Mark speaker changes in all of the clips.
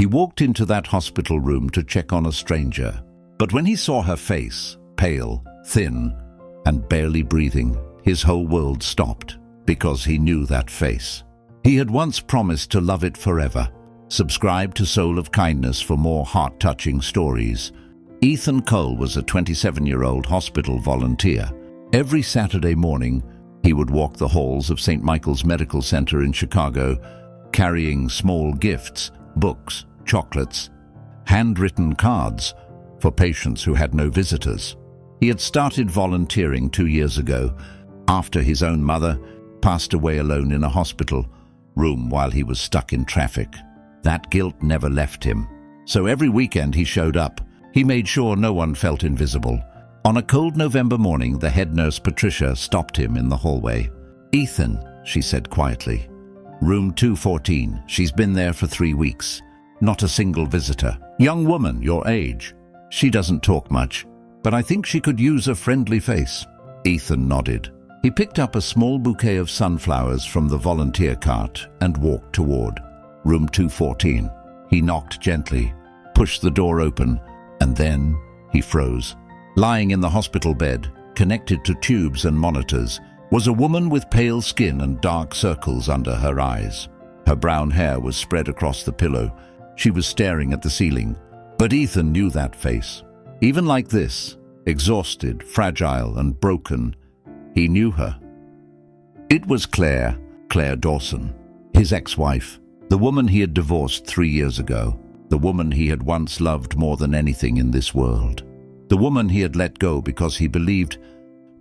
Speaker 1: He walked into that hospital room to check on a stranger. But when he saw her face, pale, thin, and barely breathing, his whole world stopped, because he knew that face. He had once promised to love it forever. Subscribe to Soul of Kindness for more heart-touching stories. Ethan Cole was a 27-year-old hospital volunteer. Every Saturday morning, he would walk the halls of St. Michael's Medical Center in Chicago, carrying small gifts, books, chocolates, handwritten cards for patients who had no visitors. He had started volunteering 2 years ago, after his own mother passed away alone in a hospital room while he was stuck in traffic. That guilt never left him. So every weekend he showed up. He made sure no one felt invisible. On a cold November morning, the head nurse, Patricia, stopped him in the hallway. "Ethan," she said quietly. "Room 214. She's been there for 3 weeks. Not a single visitor. Young woman, your age. She doesn't talk much, but I think she could use a friendly face." Ethan nodded. He picked up a small bouquet of sunflowers from the volunteer cart and walked toward room 214. He knocked gently, pushed the door open, and then he froze. Lying in the hospital bed, connected to tubes and monitors, was a woman with pale skin and dark circles under her eyes. Her brown hair was spread across the pillow. She was staring at the ceiling. But Ethan knew that face. Even like this, exhausted, fragile, and broken, he knew her. It was Claire Dawson, his ex-wife, the woman he had divorced 3 years ago, the woman he had once loved more than anything in this world. The woman he had let go because he believed,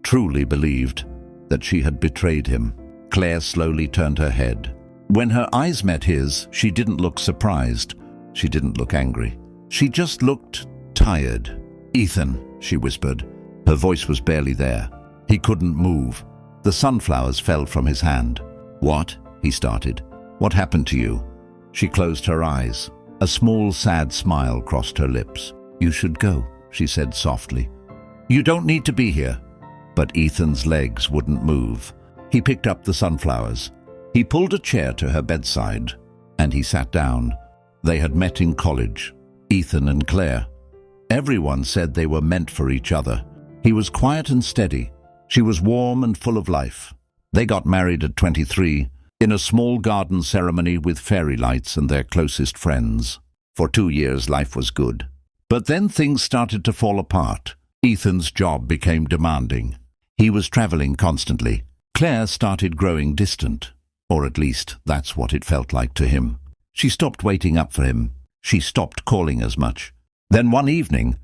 Speaker 1: truly believed, that she had betrayed him. Claire slowly turned her head. When her eyes met his, she didn't look surprised. She didn't look angry. She just looked tired. "Ethan," she whispered. Her voice was barely there. He couldn't move. The sunflowers fell from his hand. "What?" he started. "What happened to you?" She closed her eyes. A small, sad smile crossed her lips. "You should go," she said softly. "You don't need to be here." But Ethan's legs wouldn't move. He picked up the sunflowers. He pulled a chair to her bedside, and he sat down. They had met in college, Ethan and Claire. Everyone said they were meant for each other. He was quiet and steady. She was warm and full of life. They got married at 23, in a small garden ceremony with fairy lights and their closest friends. For 2 years, life was good. But then things started to fall apart. Ethan's job became demanding. He was traveling constantly. Claire started growing distant, or at least that's what it felt like to him. She stopped waiting up for him. She stopped calling as much. Then one evening,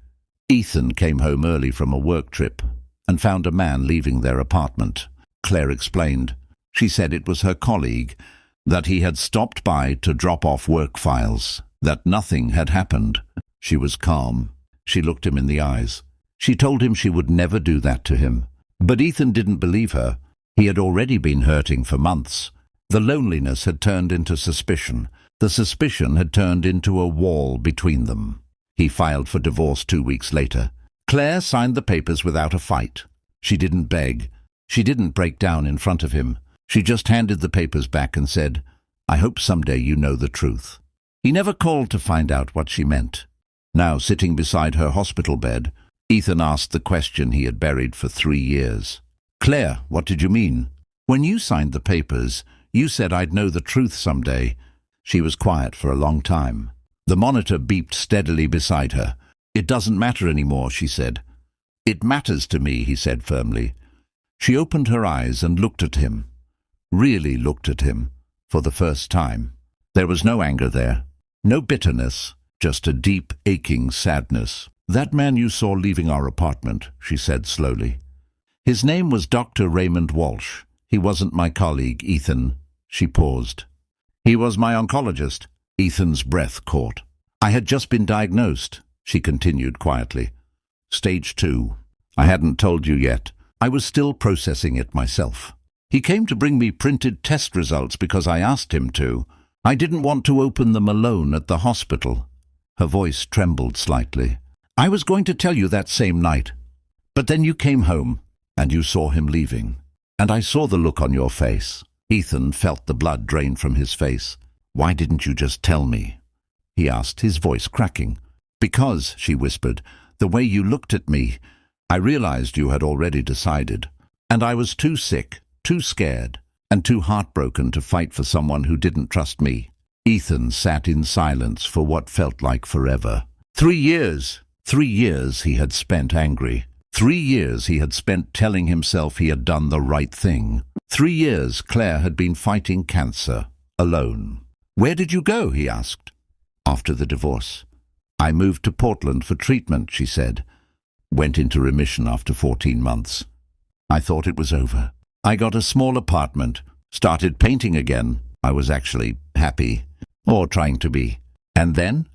Speaker 1: Ethan came home early from a work trip and found a man leaving their apartment. Claire explained. She said it was her colleague, that he had stopped by to drop off work files, that nothing had happened. She was calm. She looked him in the eyes. She told him she would never do that to him. But Ethan didn't believe her. He had already been hurting for months. The loneliness had turned into suspicion. The suspicion had turned into a wall between them. He filed for divorce 2 weeks later. Claire signed the papers without a fight. She didn't beg. She didn't break down in front of him. She just handed the papers back and said, "I hope someday you know the truth." He never called to find out what she meant. Now, sitting beside her hospital bed, Ethan asked the question he had buried for 3 years. "Claire, what did you mean? When you signed the papers, you said I'd know the truth someday." She was quiet for a long time. The monitor beeped steadily beside her. "It doesn't matter anymore," she said. "It matters to me," he said firmly. She opened her eyes and looked at him. Really looked at him, for the first time. There was no anger there, no bitterness, just a deep, aching sadness. "That man you saw leaving our apartment," she said slowly. "His name was Dr. Raymond Walsh. He wasn't my colleague, Ethan." She paused. "He was my oncologist." Ethan's breath caught. "I had just been diagnosed," she continued quietly. "Stage 2. I hadn't told you yet. I was still processing it myself. He came to bring me printed test results because I asked him to. I didn't want to open them alone at the hospital." Her voice trembled slightly. "I was going to tell you that same night. But then you came home, and you saw him leaving. And I saw the look on your face." Ethan felt the blood drain from his face. "Why didn't you just tell me?" he asked, his voice cracking. Because, she whispered, the way you looked at me, I realized you had already decided. And I was too sick, too scared, and too heartbroken to fight for someone who didn't trust me. Ethan sat in silence for what felt like forever. 3 years! 3 years he had spent angry. 3 years he had spent telling himself he had done the right thing. 3 years Claire had been fighting cancer, alone. Where did you go? He asked. After the divorce. I moved to Portland for treatment, she said. Went into remission after 14 months. I thought it was over. I got a small apartment, started painting again. I was actually happy, or trying to be. And then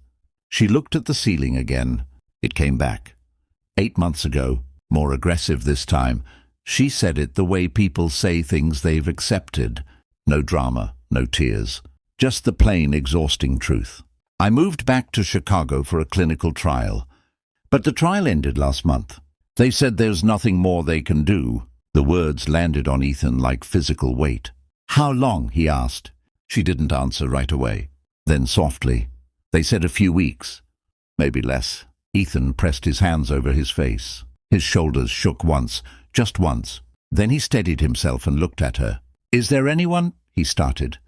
Speaker 1: she looked at the ceiling again. It came back. 8 months ago, more aggressive this time, she said it the way people say things they've accepted. No drama, no tears, just the plain, exhausting truth. I moved back to Chicago for a clinical trial. But the trial ended last month. They said there's nothing more they can do. The words landed on Ethan like physical weight. How long? He asked. She didn't answer right away. Then softly, they said a few weeks, maybe less. Ethan pressed his hands over his face. His shoulders shook once, just once. Then he steadied himself and looked at her. Is there anyone? He started.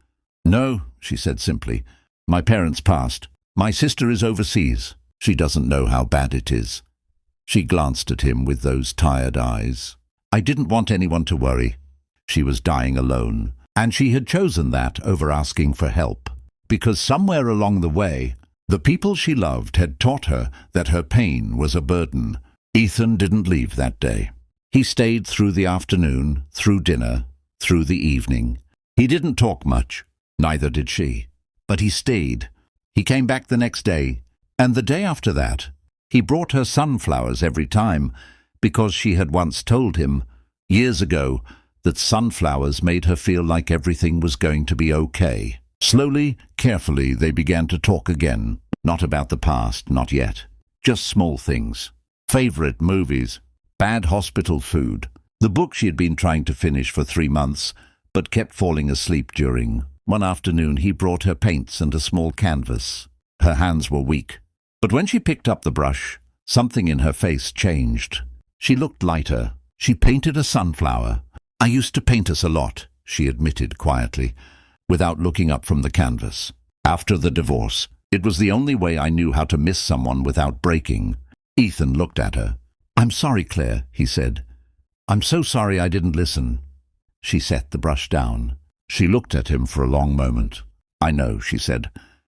Speaker 1: No, she said simply. My parents passed. My sister is overseas. She doesn't know how bad it is. She glanced at him with those tired eyes. I didn't want anyone to worry. She was dying alone, and she had chosen that over asking for help, because somewhere along the way, the people she loved had taught her that her pain was a burden. Ethan didn't leave that day. He stayed through the afternoon, through dinner, through the evening. He didn't talk much, neither did she, but he stayed. He came back the next day, and the day after that. He brought her sunflowers every time, because she had once told him, years ago, that sunflowers made her feel like everything was going to be okay. Slowly, carefully, they began to talk again. Not about the past, not yet. Just small things. Favorite movies. Bad hospital food. The book she had been trying to finish for 3 months, but kept falling asleep during. One afternoon he brought her paints and a small canvas. Her hands were weak. But when she picked up the brush, something in her face changed. She looked lighter. She painted a sunflower. I used to paint us a lot, she admitted quietly, without looking up from the canvas. After the divorce, it was the only way I knew how to miss someone without breaking. Ethan looked at her. I'm sorry, Claire, he said. I'm so sorry I didn't listen. She set the brush down. She looked at him for a long moment. I know, she said.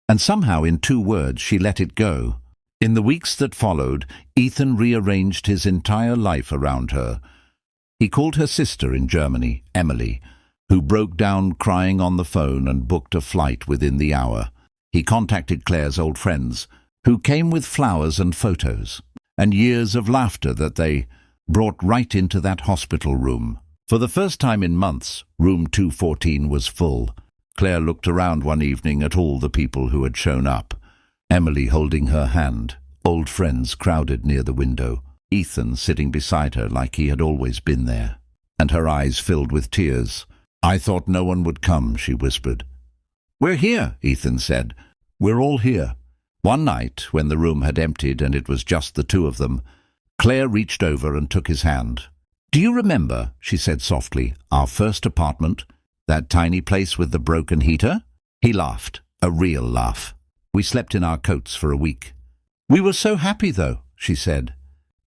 Speaker 1: And somehow in 2 words she let it go. In the weeks that followed, Ethan rearranged his entire life around her. He called her sister in Germany, Emily, who broke down crying on the phone and booked a flight within the hour. He contacted Claire's old friends, who came with flowers and photos, and years of laughter that they brought right into that hospital room. For the first time in months, room 214 was full. Claire looked around one evening at all the people who had shown up. Emily holding her hand, old friends crowded near the window, Ethan sitting beside her like he had always been there, and her eyes filled with tears. I thought no one would come, she whispered. We're here, Ethan said. We're all here. One night, when the room had emptied and it was just the 2 of them, Claire reached over and took his hand. Do you remember, she said softly, our first apartment? That tiny place with the broken heater? He laughed, a real laugh. We slept in our coats for a week. We were so happy, though, she said.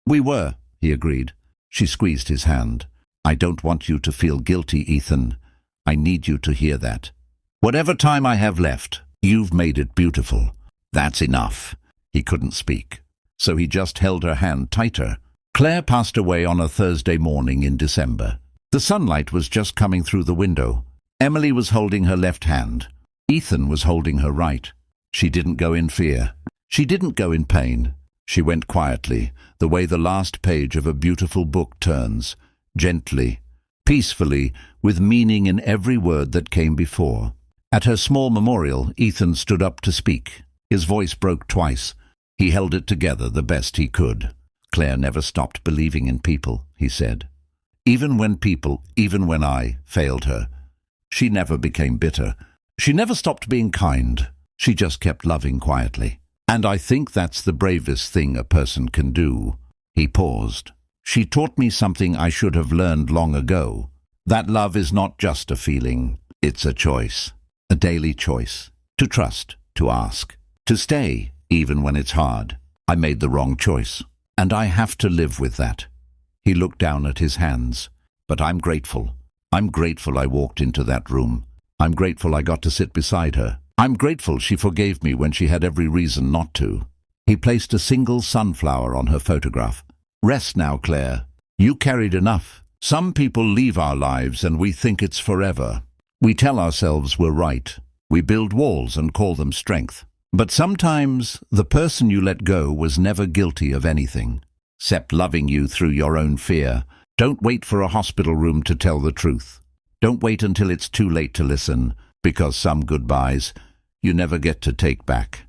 Speaker 1: We were, he agreed. She squeezed his hand. I don't want you to feel guilty, Ethan. I need you to hear that. Whatever time I have left, you've made it beautiful. That's enough. He couldn't speak, so he just held her hand tighter. Claire passed away on a Thursday morning in December. The sunlight was just coming through the window. Emily was holding her left hand. Ethan was holding her right. She didn't go in fear. She didn't go in pain. She went quietly, the way the last page of a beautiful book turns, gently, peacefully, with meaning in every word that came before. At her small memorial, Ethan stood up to speak. His voice broke twice. He held it together the best he could. Claire never stopped believing in people, he said. Even when I failed her. She never became bitter. She never stopped being kind. She just kept loving quietly. And I think that's the bravest thing a person can do. He paused. She taught me something I should have learned long ago. That love is not just a feeling, it's a choice. A daily choice. To trust, to ask, to stay, even when it's hard. I made the wrong choice, and I have to live with that. He looked down at his hands. But I'm grateful. I'm grateful I walked into that room. I'm grateful I got to sit beside her. I'm grateful she forgave me when she had every reason not to. He placed a single sunflower on her photograph. Rest now, Claire. You carried enough. Some people leave our lives and we think it's forever. We tell ourselves we're right. We build walls and call them strength. But sometimes the person you let go was never guilty of anything, except loving you through your own fear. Don't wait for a hospital room to tell the truth. Don't wait until it's too late to listen, because some goodbyes you never get to take back.